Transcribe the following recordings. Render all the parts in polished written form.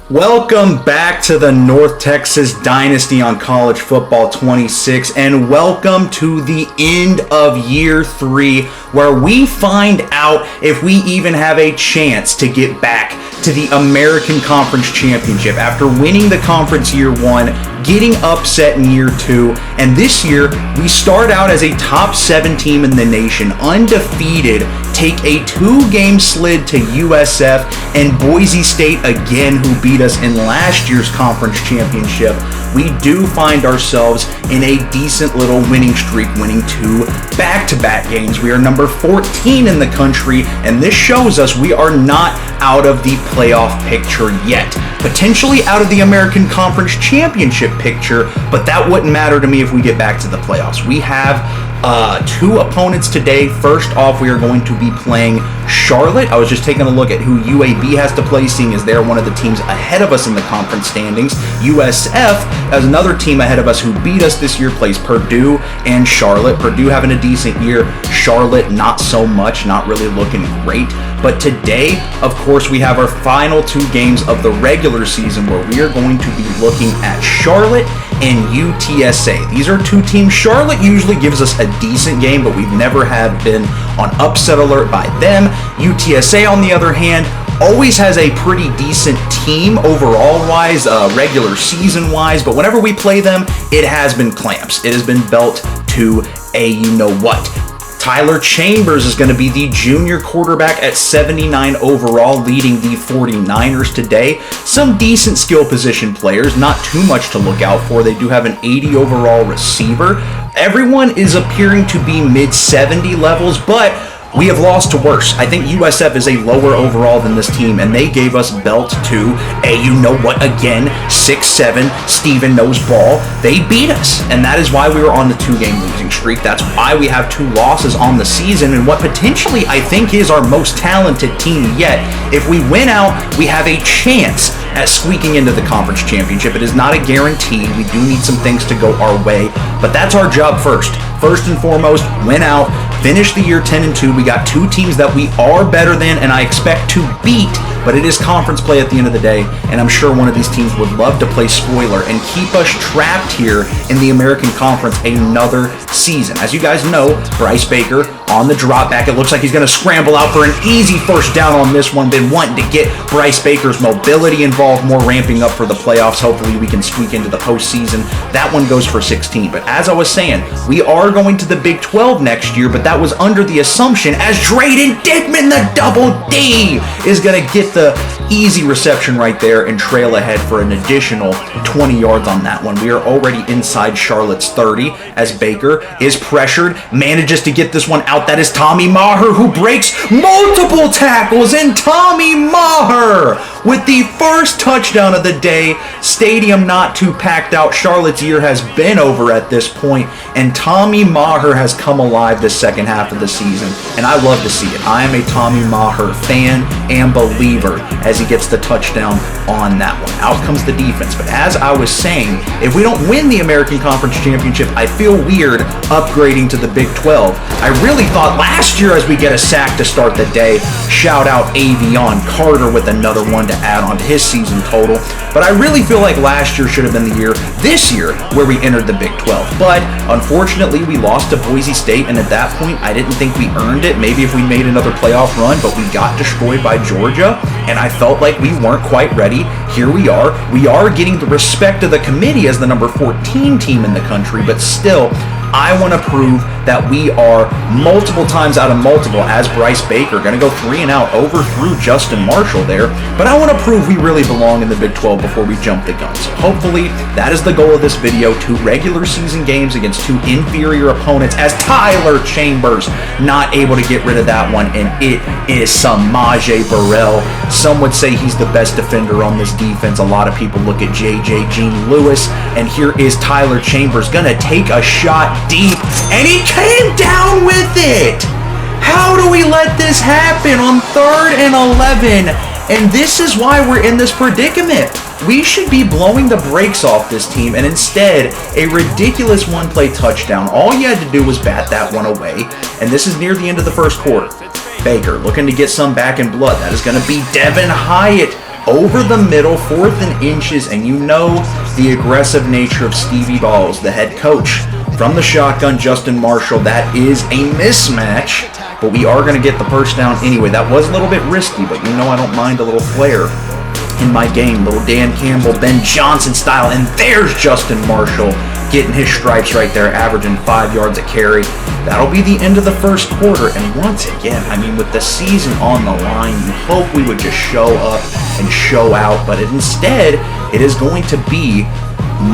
Welcome back to the North Texas Dynasty on College Football 26, and welcome to the end of year 3, where we find out if we even have a chance to get back to the American Conference Championship after winning the conference year 1, getting upset in year 2, and this year we start out as a top 7 team in the nation, undefeated, take a 2-game slid to USF and Boise State again, who beat us in last year's conference championship. We do find ourselves in a decent little winning streak, winning 2 back-to-back games. We are number 14 in the country, and this shows us we are not out of the playoff picture yet. Potentially out of the American Conference Championship picture, but that wouldn't matter to me if we get back to the playoffs. We have 2 opponents today. First off, we are going to be playing Charlotte. I was just taking a look at who UAB has to play, seeing as they're one of the teams ahead of us in the conference standings. USF, as another team ahead of us who beat us this year, plays Purdue and Charlotte. Purdue having a decent year. Charlotte, not so much, not really looking great. But today, of course, we have our final 2 games of the regular season where we are going to be looking at Charlotte and UTSA. These are 2 teams. Charlotte usually gives us a decent game, but we've never have been on upset alert by them. UTSA, on the other hand, always has a pretty decent team overall-wise, regular season-wise, but whenever we play them, it has been clamps. It has been belt to a you-know-what. Tyler Chambers is going to be the junior quarterback at 79 overall, leading the 49ers today. Some decent skill position players, not too much to look out for. They do have an 80 overall receiver. Everyone is appearing to be mid-70 levels, but we have lost to worse. I think USF is a lower overall than this team, and they gave us belt to a you-know-what again, 6'7", Steven knows ball. They beat us, and that is why we were on the 2-game losing streak. That's why we have 2 losses on the season, and what potentially I think is our most talented team yet. If we win out, we have a chance at squeaking into the conference championship. It is not a guarantee. We do need some things to go our way, but that's our job first. First and foremost, win out, finish the year 10-2. We got 2 teams that we are better than and I expect to beat, but it is conference play at the end of the day, and I'm sure one of these teams would love to play spoiler and keep us trapped here in the American Conference another season. As you guys know, Bryce Baker on the drop back. It looks like he's going to scramble out for an easy first down on this one. Been wanting to get Bryce Baker's mobility involved, more ramping up for the playoffs. Hopefully we can squeak into the postseason. That one goes for 16. But as I was saying, we are going to the Big 12 next year, but that was under the assumption as Drayden Dickman, the double D, is going to get the easy reception right there and trail ahead for an additional 20 yards on that one. We are already inside Charlotte's 30 as Baker is pressured, manages to get this one out. That is Tommy Maher, who breaks multiple tackles, and Tommy Maher with the first touchdown of the day. Stadium not too packed out. Charlotte's year has been over at this point, and Tommy Maher has come alive this second half of the season, and I love to see it. I am a Tommy Maher fan and believer as he gets the touchdown on that one. Out comes the defense, but as I was saying, if we don't win the American Conference Championship, I feel weird upgrading to the Big 12. I really thought last year as we get a sack to start the day, shout out Avion Carter with another one to add on to his season total, but I really feel like last year should have been the year, this year, where we entered the Big 12. But unfortunately, we lost to Boise State, and at that point, I didn't think we earned it. Maybe if we made another playoff run, but we got destroyed by Georgia, and I felt like we weren't quite ready. Here we are. We are getting the respect of the committee as the number 14 team in the country, but still, I want to prove that we are multiple times out of multiple as Bryce Baker, going to go 3 and out, overthrew Justin Marshall there, but I want to prove we really belong in the Big 12 before we jump the gun. So hopefully that is the goal of this video, 2 regular season games against 2 inferior opponents as Tyler Chambers not able to get rid of that one, and it is Samaje Burrell. Some would say he's the best defender on this defense. A lot of people look at JJ Gene Lewis, and here is Tyler Chambers going to take a shot deep, and he came down with it. How do we let this happen on 3rd and 11? And this is why we're in this predicament. We should be blowing the brakes off this team, and instead, a ridiculous 1-play touchdown. All you had to do was bat that one away, and this is near the end of the first quarter. Baker looking to get some back in blood. That is going to be Devin Hyatt over the middle, 4th and inches, and you know the aggressive nature of Stevie Balls, the head coach. From the shotgun, Justin Marshall, that is a mismatch, but we are going to get the first down anyway. That was a little bit risky, but you know I don't mind a little flair in my game. Little Dan Campbell, Ben Johnson style, and there's Justin Marshall getting his stripes right there, averaging 5 yards a carry. That'll be the end of the first quarter, and once again, I mean, with the season on the line, you hope we would just show up and show out, but instead, it is going to be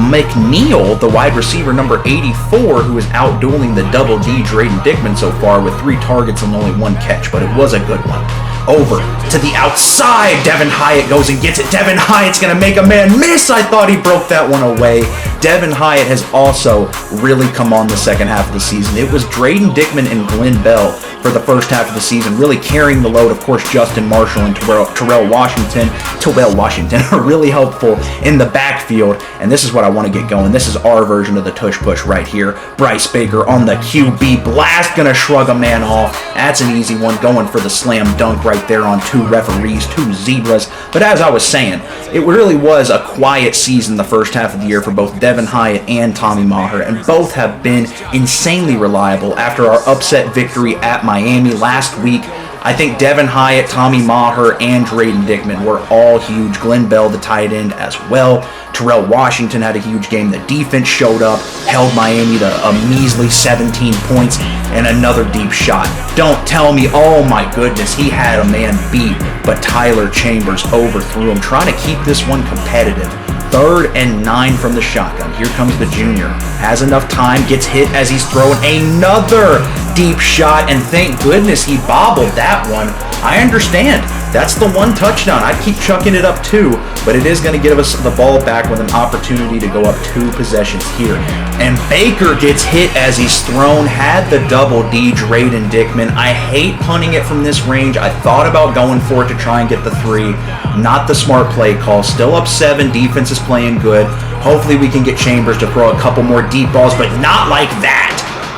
McNeil, the wide receiver number 84, who is out-dueling the double D, Drayden Dickman, so far with 3 targets and only 1 catch, but it was a good one. Over to the outside, Devin Hyatt goes and gets it. Devin Hyatt's going to make a man miss. I thought he broke that one away. Devin Hyatt has also really come on the second half of the season. It was Drayden Dickman and Glenn Bell for the first half of the season, really carrying the load. Of course, Justin Marshall and Terrell Washington are really helpful in the backfield, and this is what I want to get going. This is our version of the tush push right here. Bryce Baker on the QB blast, gonna shrug a man off. That's an easy one, going for the slam dunk right there on 2 referees, 2 zebras. But as I was saying, it really was a quiet season the first half of the year for both Devin Hyatt and Tommy Maher, and both have been insanely reliable after our upset victory at Miami last week. I think Devin Hyatt, Tommy Maher, and Drayden Dickman were all huge. Glenn Bell, the tight end, as well. Terrell Washington had a huge game. The defense showed up, held Miami to a measly 17 points, and another deep shot. Don't tell me, oh my goodness, he had a man beat, but Tyler Chambers overthrew him, trying to keep this one competitive. 3rd and 9 from the shotgun. Here comes the junior. Has enough time, gets hit as he's throwing another deep shot, and thank goodness he bobbled that one. I understand. That's the 1 touchdown. I'd keep chucking it up too, but it is going to give us the ball back with an opportunity to go up 2 possessions here. And Baker gets hit as he's thrown, had the double D, Drayden Dickman. I hate punting it from this range. I thought about going for it to try and get the 3. Not the smart play call. Still up 7. Defense is playing good. Hopefully we can get Chambers to throw a couple more deep balls, but not like that.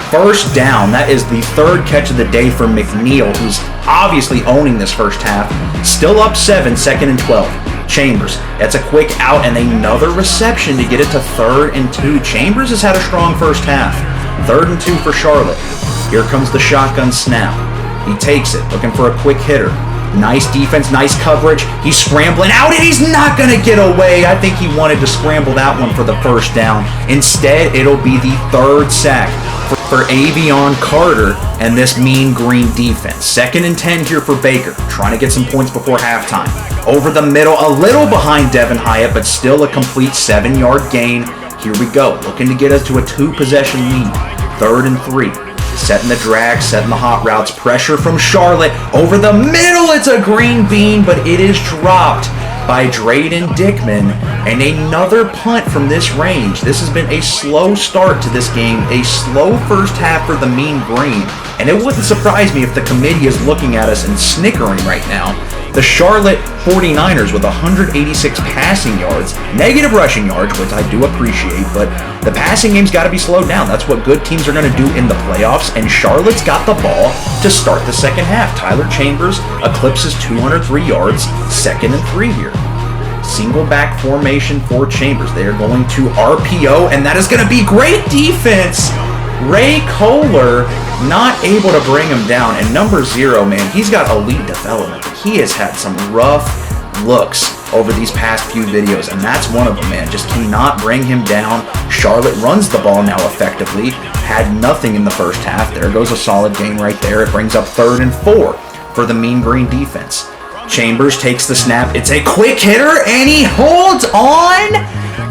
First down. That is the 3rd catch of the day for McNeil, who's obviously owning this first half. Still up 7, 2nd and 12. Chambers, that's a quick out and another reception to get it to 3rd and 2. Chambers has had a strong first half. 3rd and 2 for Charlotte. Here comes the shotgun snap. He takes it, looking for a quick hitter. Nice defense, nice coverage. He's scrambling out, and he's not going to get away. I think he wanted to scramble that one for the first down. Instead, it'll be the 3rd sack for Avion Carter and this mean green defense. 2nd and 10 here for Baker, trying to get some points before halftime. Over the middle, a little behind Devin Hyatt, but still a complete 7-yard gain. Here we go, looking to get us to a 2-possession lead. 3rd and 3. Setting the drag, setting the hot routes. Pressure from Charlotte. Over the middle, it's a green bean, but it is dropped by Drayden Dickman. And another punt from this range. This has been a slow start to this game. A slow first half for the Mean Green. And it wouldn't surprise me if the committee is looking at us and snickering right now. The Charlotte 49ers with 186 passing yards, negative rushing yards, which I do appreciate, but the passing game's got to be slowed down. That's what good teams are going to do in the playoffs, and Charlotte's got the ball to start the second half. Tyler Chambers eclipses 203 yards, 2nd and 3 here. Single back formation for Chambers. They are going to RPO, and that is going to be great defense. Ray Kohler not able to bring him down, and number 0, man, he's got elite development. He has had some rough looks over these past few videos, and that's one of them, man. Just cannot bring him down. Charlotte runs the ball now effectively. Had nothing in the first half. There goes a solid game right there. It brings up 3rd and 4 for the Mean Green defense. Chambers takes the snap. It's a quick hitter, and he holds on.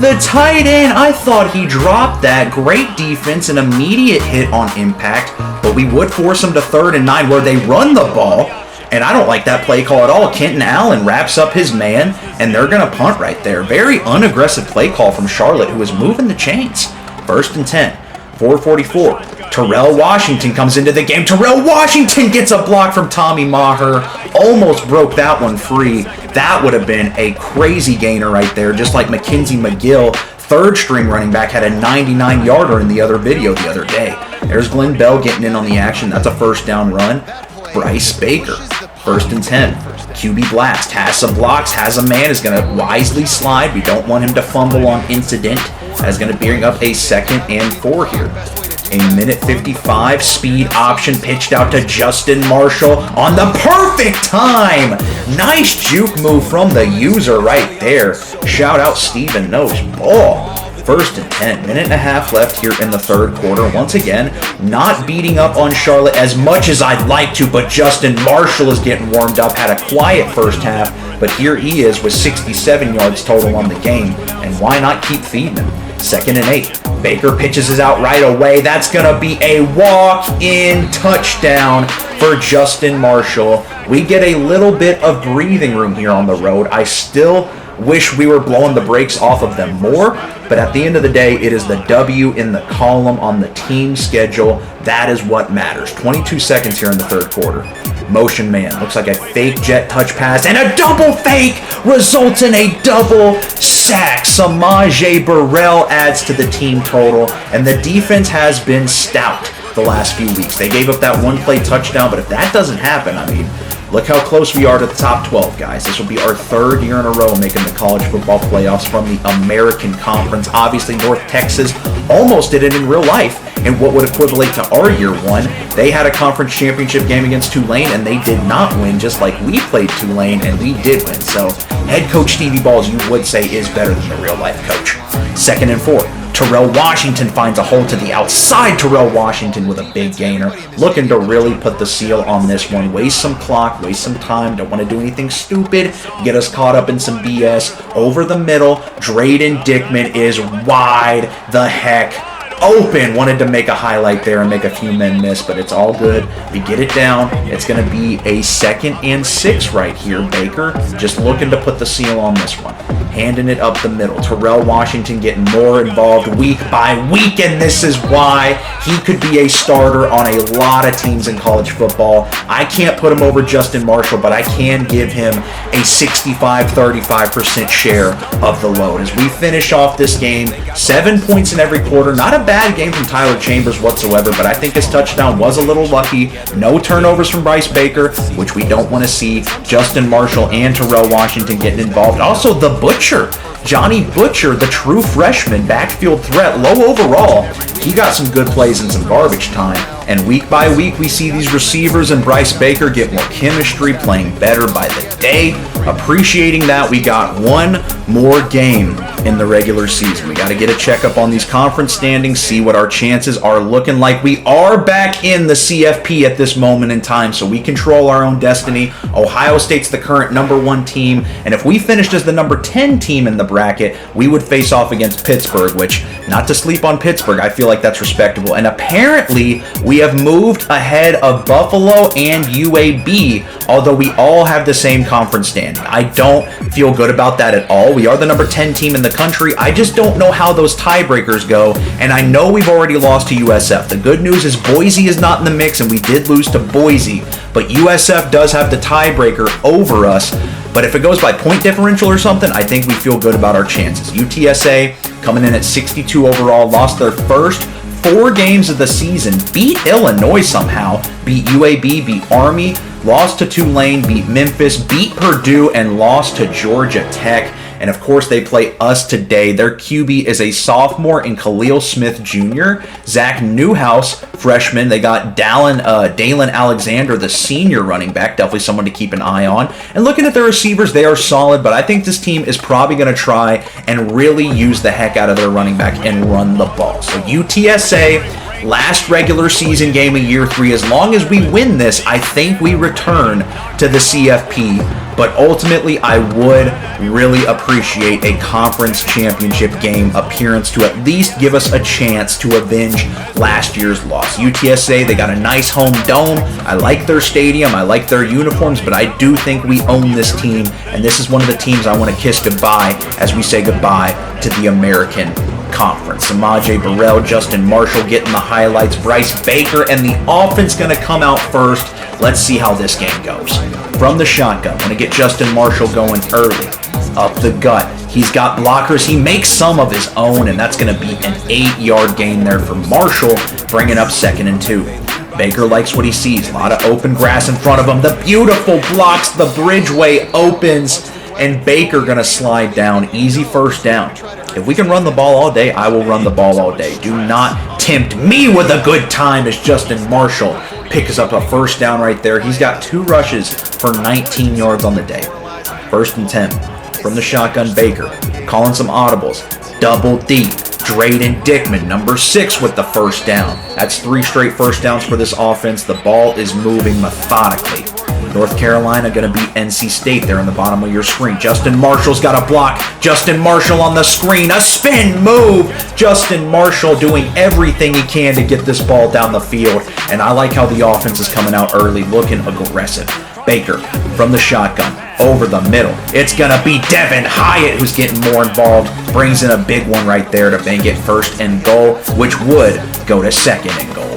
The tight end, I thought he dropped that. Great defense, an immediate hit on impact, but we would force him to 3rd and 9 where they run the ball, and I don't like that play call at all. Kenton Allen wraps up his man, and they're going to punt right there. Very unaggressive play call from Charlotte, who is moving the chains. 1st and 10, 4:44. Terrell Washington comes into the game. Terrell Washington gets a block from Tommy Maher. Almost broke that one free. That would have been a crazy gainer right there, just like Mackenzie McGill, 3rd string running back, had a 99-yarder in the other video the other day. There's Glenn Bell getting in on the action. That's a first down run. Bryce Baker First and 10. QB blast. Has some blocks. Has a man. Is going to wisely slide. We don't want him to fumble on incident. Is going to bring up a 2nd and 4 here. A minute 55 speed option pitched out to Justin Marshall on the perfect time. Nice juke move from the user right there. Shout out Steven Knows ball. First and 10, minute and a half left here in the third quarter. Once again, not beating up on Charlotte as much as I'd like to, but Justin Marshall is getting warmed up. Had a quiet first half, but here he is with 67 yards total on the game, and why not keep feeding him? 2nd and 8. Baker pitches it out right away. That's going to be a walk-in touchdown for Justin Marshall. We get a little bit of breathing room here on the road. I still wish we were blowing the brakes off of them more, but at the end of the day, it is the W in the column on the team schedule. That is what matters. 22 seconds here in the third quarter. Motion man. Looks like a fake jet touch pass, and a double fake results in a double sack. Samaje Burrell adds to the team total, and the defense has been stout the last few weeks. They gave up that one-play touchdown, but if that doesn't happen, I mean, look how close we are to the top 12, guys. This will be our 3rd year in a row making the college football playoffs from the American Conference. Obviously, North Texas almost did it in real life in what would equivalent to our year 1. They had a conference championship game against Tulane, and they did not win, just like we played Tulane, and we did win. So, head coach Stevie Balls, you would say, is better than the real-life coach. 2nd and 4. Terrell Washington finds a hole to the outside. Terrell Washington with a big gainer. Looking to really put the seal on this one. Waste some clock, waste some time. Don't want to do anything stupid. Get us caught up in some BS. Over the middle, Drayden Dickman is wide the heck open. Wanted to make a highlight there and make a few men miss, but it's all good. We get it down. It's going to be a 2nd and 6 right here. Baker just looking to put the seal on this one. Handing it up the middle. Terrell Washington getting more involved week by week, and this is why he could be a starter on a lot of teams in college football. I can't put him over Justin Marshall, but I can give him a 65-35% share of the load. As we finish off this game, 7 points in every quarter. Not a bad game from Tyler Chambers whatsoever, but I think his touchdown was a little lucky. No turnovers from Bryce Baker, which we don't want to see. Justin Marshall and Terrell Washington getting involved. Also, the Butcher, Johnny Butcher, the true freshman, backfield threat, low overall. He got some good plays and some garbage time. And week by week, we see these receivers and Bryce Baker get more chemistry, playing better by the day. Appreciating that, we got one more game in the regular season. We got to get a checkup on these conference standings, see what our chances are looking like. We are back in the CFP at this moment in time, so we control our own destiny. Ohio State's the current number 1 team, and if we finished as the number 10 team in the bracket, we would face off against Pittsburgh, which, not to sleep on Pittsburgh, I feel like that's respectable. And apparently, we have moved ahead of Buffalo and UAB, although we all have the same conference standing. I don't feel good about that at all. We are the number 10 team in the country. I just don't know how those tiebreakers go, and I know we've already lost to USF. The good news is Boise is not in the mix, and we did lose to Boise, but USF does have the tiebreaker over us. But if it goes by point differential or something, I think we feel good about our chances. UTSA coming in at 62 overall, lost their first 4 games of the season, beat Illinois somehow, beat UAB, beat Army, lost to Tulane, beat Memphis, beat Purdue, and lost to Georgia Tech. And of course, they play us today. Their QB is a sophomore in Khalil Smith Jr. Zach Newhouse, freshman. They got Dalen Alexander, the senior running back. Definitely someone to keep an eye on. And looking at their receivers, they are solid, but I think this team is probably going to try and really use the heck out of their running back and run the ball. So UTSA, last regular season game of year 3. As long as we win this, I think we return to the CFP. But ultimately, I would really appreciate a conference championship game appearance to at least give us a chance to avenge last year's loss. UTSA, they got a nice home dome. I like their stadium. I like their uniforms, but I do think we own this team, and this is one of the teams I want to kiss goodbye as we say goodbye to the American Conference. Samaje Burrell, Justin Marshall getting the highlights. Bryce Baker, and the offense going to come out first. Let's see how this game goes. From the shotgun, want to get Justin Marshall going early. Up the gut. He's got blockers. He makes some of his own, and that's going to be an 8-yard gain there for Marshall, bringing up 2nd and 2. Baker likes what he sees. A lot of open grass in front of him. The beautiful blocks. The bridgeway opens. And Baker going to slide down. Easy first down. If we can run the ball all day, I will run the ball all day. Do not tempt me with a good time as Justin Marshall picks up a first down right there. He's got 2 rushes for 19 yards on the day. 1st and 10 from the shotgun. Baker calling some audibles. Double deep. Drayden Dickman, number 6 with the first down. That's 3 straight first downs for this offense. The ball is moving methodically. North Carolina going to beat NC State there in the bottom of your screen. Justin Marshall's got a block. Justin Marshall on the screen. A spin move. Justin Marshall doing everything he can to get this ball down the field. And I like how the offense is coming out early, looking aggressive. Baker from the shotgun. Over the middle. It's going to be Devin Hyatt who's getting more involved. Brings in a big one right there to bank it 1st and goal, which would go to 2nd and goal.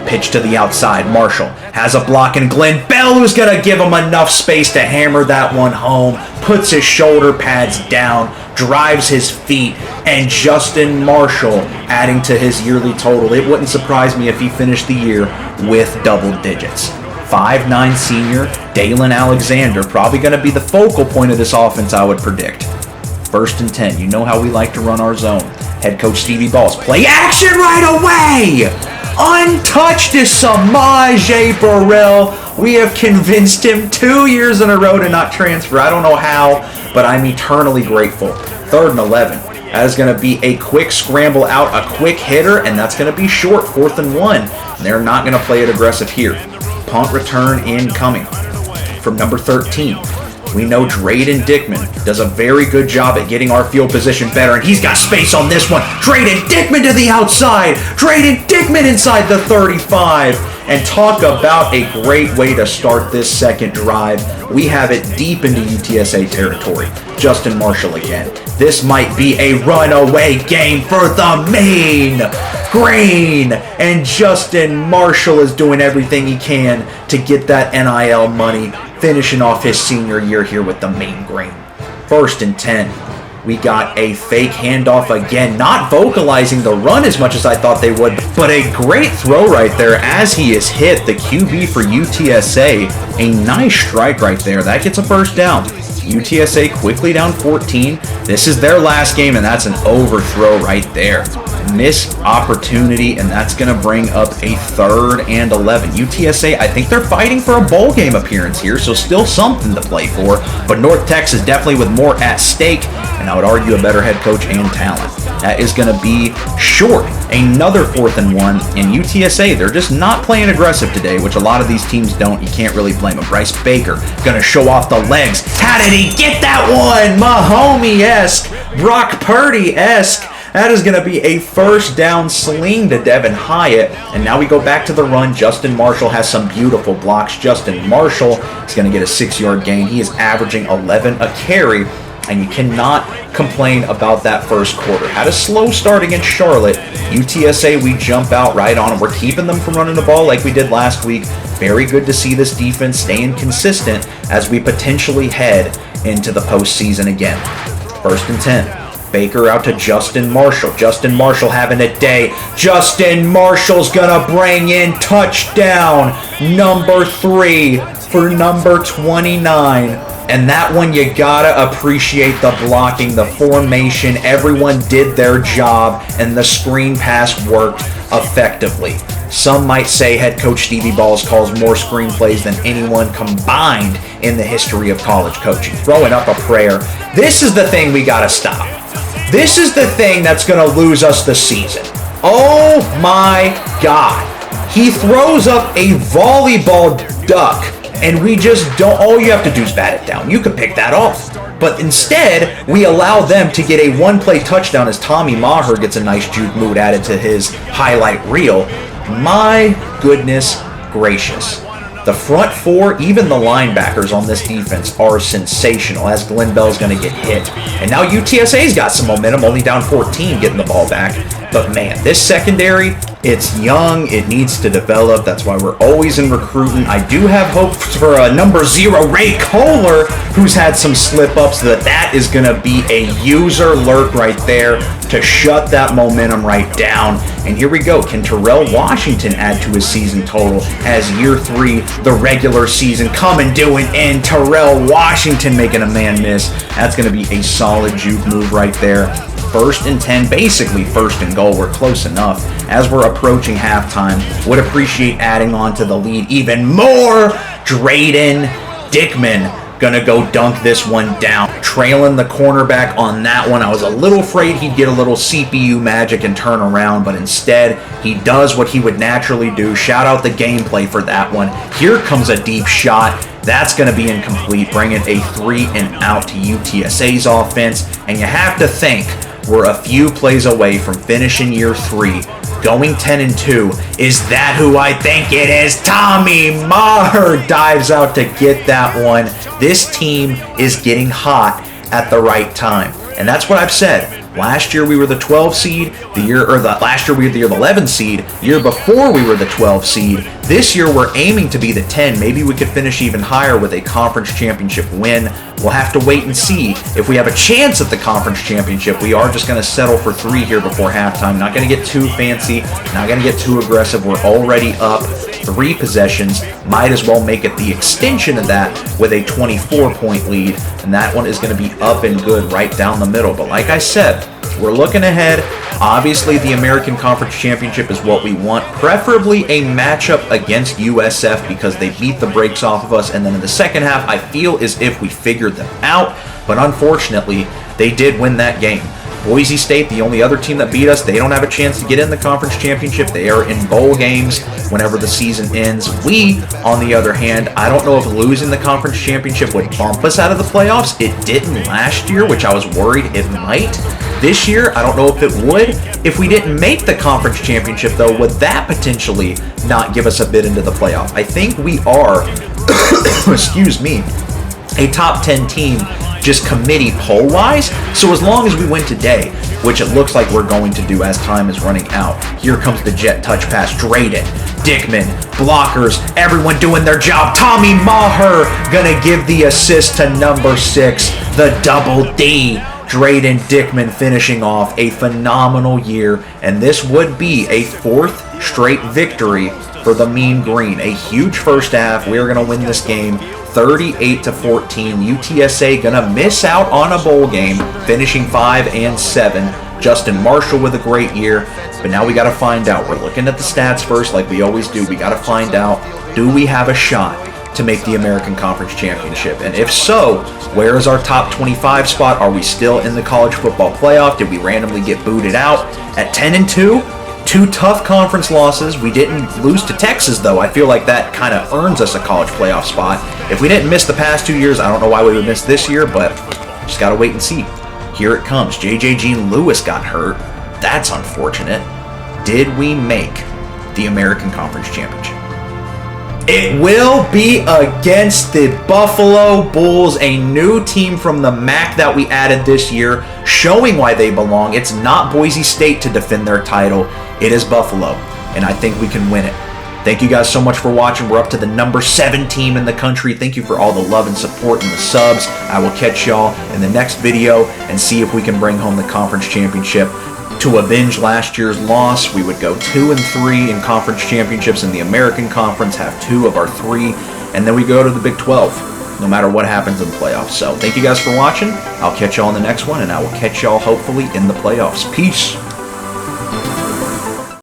Pitch to the outside. Marshall has a block, and Glenn Bell, who's going to give him enough space to hammer that one home, puts his shoulder pads down, drives his feet, and Justin Marshall adding to his yearly total. It wouldn't surprise me if he finished the year with double digits. 5'9" senior Dalen Alexander, probably going to be the focal point of this offense, I would predict. 1st and 10. You know how we like to run our zone. Head coach Stevie Balls. Play action right away! Untouched is Samaje Burrell. We have convinced him 2 years in a row to not transfer. I don't know how, but I'm eternally grateful. 3rd and 11. That is going to be a quick scramble out, a quick hitter, and that's going to be short, 4th and 1. They're not going to play it aggressive here. Punt return incoming from number 13. We know Drayden Dickman does a very good job at getting our field position better, and he's got space on this one. Drayden Dickman to the outside. Drayden Dickman inside the 35. And talk about a great way to start this second drive. We have it deep into UTSA territory. Justin Marshall again. This might be a runaway game for the Mean Green. And Justin Marshall is doing everything he can to get that NIL money, finishing off his senior year here with the Mean Green. 1st and 10. We got a fake handoff again, not vocalizing the run as much as I thought they would, but a great throw right there as he is hit. The QB for UTSA, a nice strike right there. That gets a first down. UTSA quickly down 14. This is their last game, and that's an overthrow right there. Missed opportunity, and that's going to bring up a 3rd and 11. UTSA, I think they're fighting for a bowl game appearance here, so still something to play for. But North Texas definitely with more at stake, and I would argue a better head coach and talent. That is going to be short. Another 4th and 1. And UTSA, they're just not playing aggressive today, which a lot of these teams don't. You can't really blame them. Bryce Baker going to show off the legs. How did he get that one? Mahomey-esque, Brock Purdy-esque. That is going to be a first down sling to Devin Hyatt. And now we go back to the run. Justin Marshall has some beautiful blocks. Justin Marshall is going to get a 6-yard gain. He is averaging 11 a carry. And you cannot complain about that first quarter. Had a slow start against Charlotte. UTSA, we jump out right on them. We're keeping them from running the ball like we did last week. Very good to see this defense staying consistent as we potentially head into the postseason again. 1st and 10. Baker out to Justin Marshall. Justin Marshall having a day. Justin Marshall's gonna bring in touchdown number 3 for number 29. And that one, you gotta appreciate the blocking, the formation. Everyone did their job, and the screen pass worked effectively. Some might say head coach Stevie Balls calls more screen plays than anyone combined in the history of college coaching. Throwing up a prayer. This is the thing we gotta stop. This is the thing that's going to lose us the season. Oh my God. He throws up a volleyball duck, and we just don't. All you have to do is bat it down. You can pick that off. But instead, we allow them to get a one-play touchdown as Tommy Maher gets a nice juke mood added to his highlight reel. My goodness gracious. The front 4, even the linebackers on this defense are sensational as Glenn Bell's going to get hit. And now UTSA's got some momentum, only down 14, getting the ball back. But man, this secondary It's young, it needs to develop. That's why we're always in recruiting. I do have hope for number 0, Ray Kohler, who's had some slip-ups. That is going to be a user lurk right there to shut that momentum right down. And here we go. Can Terrell Washington add to his season total as year 3, the regular season, come and do an end? Terrell Washington making a man miss. That's going to be a solid juke move right there. 1st and 10, basically 1st and goal. We're close enough. As we're approaching halftime, would appreciate adding on to the lead even more. Drayden Dickman gonna go dunk this one down. Trailing the cornerback on that one. I was a little afraid he'd get a little CPU magic and turn around, but instead he does what he would naturally do. Shout out the gameplay for that one. Here comes a deep shot. That's going to be incomplete, bringing a 3 and out to UTSA's offense. And you have to think we're a few plays away from finishing year 3, going 10-2. Is that who I think it is? Tommy Maher dives out to get that one. This team is getting hot at the right time. And that's what I've said. Last year we were the 12 seed. Last year we were the 11 seed. Year before we were the 12 seed. This year we're aiming to be the 10. Maybe we could finish even higher with a conference championship win. We'll have to wait and see if we have a chance at the conference championship. We are just going to settle for 3 here before halftime. Not going to get too fancy. Not going to get too aggressive. We're already up 3 possessions. Might as well make it the extension of that with a 24-point lead. And that one is going to be up and good right down the middle. But like I said, we're looking ahead. Obviously, the American Conference Championship is what we want. Preferably a matchup against USF because they beat the brakes off of us. And then in the second half, I feel as if we figured them out. But unfortunately, they did win that game. Boise State, the only other team that beat us, they don't have a chance to get in the conference championship. They are in bowl games whenever the season ends. We, on the other hand, I don't know if losing the conference championship would bump us out of the playoffs. It didn't last year, which I was worried it might. This year, I don't know if it would. If we didn't make the conference championship, though, would that potentially not give us a bid into the playoff? I think we are, excuse me, a top 10 team just committee poll-wise. So as long as we win today, which it looks like we're going to do as time is running out, here comes the jet touch pass. Drayden Dickman, blockers, everyone doing their job. Tommy Maher gonna give the assist to number 6, the double D. Drayden Dickman finishing off a phenomenal year, and this would be a 4th straight victory for the Mean Green. A huge first half. We're going to win this game 38-14. UTSA going to miss out on a bowl game, finishing 5-7. Justin Marshall with a great year, but now we got to find out. We're looking at the stats first like we always do. We got to find out, do we have a shot to make the American Conference Championship? And if so, where is our top 25 spot? Are we still in the college football playoff? Did we randomly get booted out at 10-2? 2 tough conference losses. We didn't lose to Texas, though. I feel like that kind of earns us a college playoff spot. If we didn't miss the past 2 years, I don't know why we would miss this year, but just got to wait and see. Here it comes. J.J. Jean Lewis got hurt. That's unfortunate. Did we make the American Conference Championship? It will be against the Buffalo Bulls, a new team from the MAC that we added this year, showing why they belong. It's not Boise State to defend their title. It is Buffalo, and I think we can win it. Thank you guys so much for watching. We're up to the number 7 team in the country. Thank you for all the love and support and the subs. I will catch y'all in the next video and see if we can bring home the conference championship. To avenge last year's loss, we would go 2-3 in conference championships in the American Conference, have 2 of our 3, and then we go to the Big 12, no matter what happens in the playoffs. So thank you guys for watching. I'll catch y'all in the next one, and I will catch y'all hopefully in the playoffs. Peace.